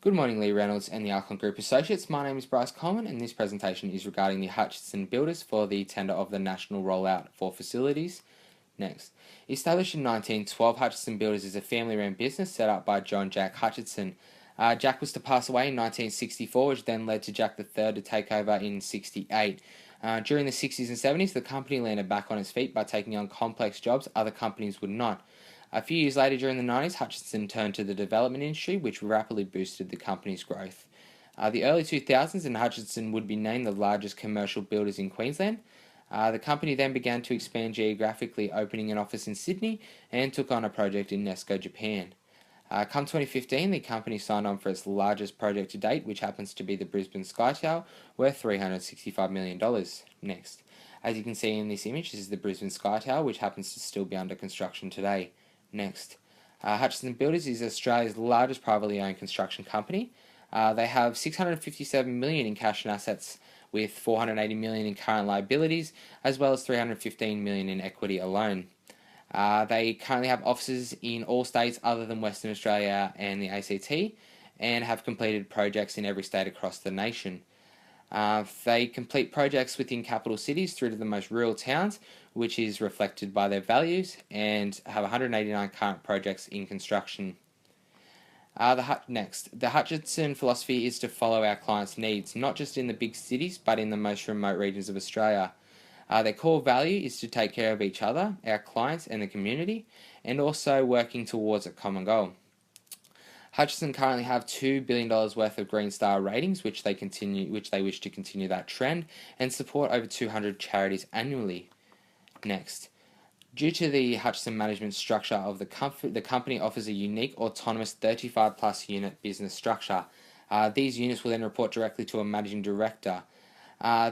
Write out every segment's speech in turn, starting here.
Good morning, Lee Reynolds and the Archon Group Associates. My name is Bryce Coleman, and this presentation is regarding the Hutchinson builders for the tender of the national rollout for facilities. Next. Established in 1912, Hutchinson Builders is a family-run business set up by John Jack Hutchinson. Jack was to pass away in 1964, which then led to Jack III to take over in 68. During the 60s and 70s, the company landed back on its feet by taking on complex jobs other companies would not. A few years later, during the 90s, Hutchinson turned to the development industry, which rapidly boosted the company's growth. The early 2000s, and Hutchinson would be named the largest commercial builders in Queensland. The company then began to expand geographically, opening an office in Sydney and took on a project in Nesco, Japan. Come 2015, the company signed on for its largest project to date, which happens to be the Brisbane Sky Tower, worth $365 million. Next. As you can see in this image, this is the Brisbane Sky Tower, which happens to still be under construction today. Next. Hutchinson Builders is Australia's largest privately owned construction company. They have $657 million in cash and assets, with $480 million in current liabilities, as well as $315 million in equity alone. They currently have offices in all states other than Western Australia and the ACT, and have completed projects in every state across the nation. They complete projects within capital cities through to the most rural towns, which is reflected by their values, and have 189 current projects in construction. The Hutchinson philosophy is to follow our clients' needs, not just in the big cities, but in the most remote regions of Australia. Their core value is to take care of each other, our clients, and the community, and also working towards a common goal. Hutchinson currently have $2 billion worth of Green Star ratings, which they wish to continue that trend, and support over 200 charities annually. Next. Due to the Hutchinson management structure of the company offers a unique, autonomous 35-plus unit business structure. These units will then report directly to a managing director.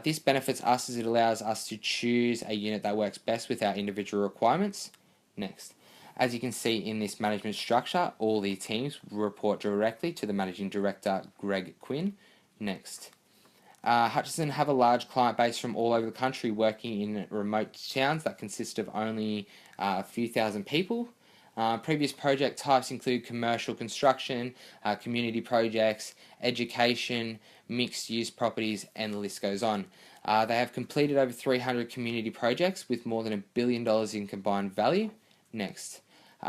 This benefits us as it allows us to choose a unit that works best with our individual requirements. Next. As you can see in this management structure, all the teams report directly to the managing director, Greg Quinn. Next. Hutchinson have a large client base from all over the country, working in remote towns that consist of only a few thousand people. Previous project types include commercial construction, community projects, education, mixed-use properties, and the list goes on. They have completed over 300 community projects with more than $1 billion in combined value. Next.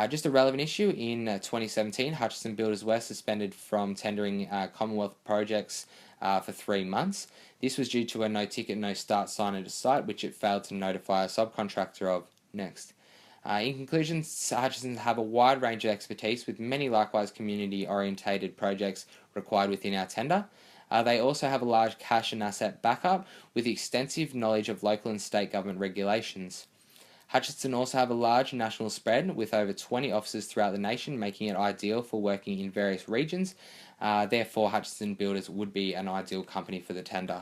Just a relevant issue, in 2017, Hutchinson Builders were suspended from tendering Commonwealth projects for 3 months. This was due to a no-ticket, no-start sign at a site, which it failed to notify a subcontractor of. Next. In conclusion, Hutchinson have a wide range of expertise, with many likewise community-orientated projects required within our tender. They also have a large cash and asset backup, with extensive knowledge of local and state government regulations. Hutchinson also have a large national spread, with over 20 offices throughout the nation, making it ideal for working in various regions. Therefore, Hutchinson Builders would be an ideal company for the tender.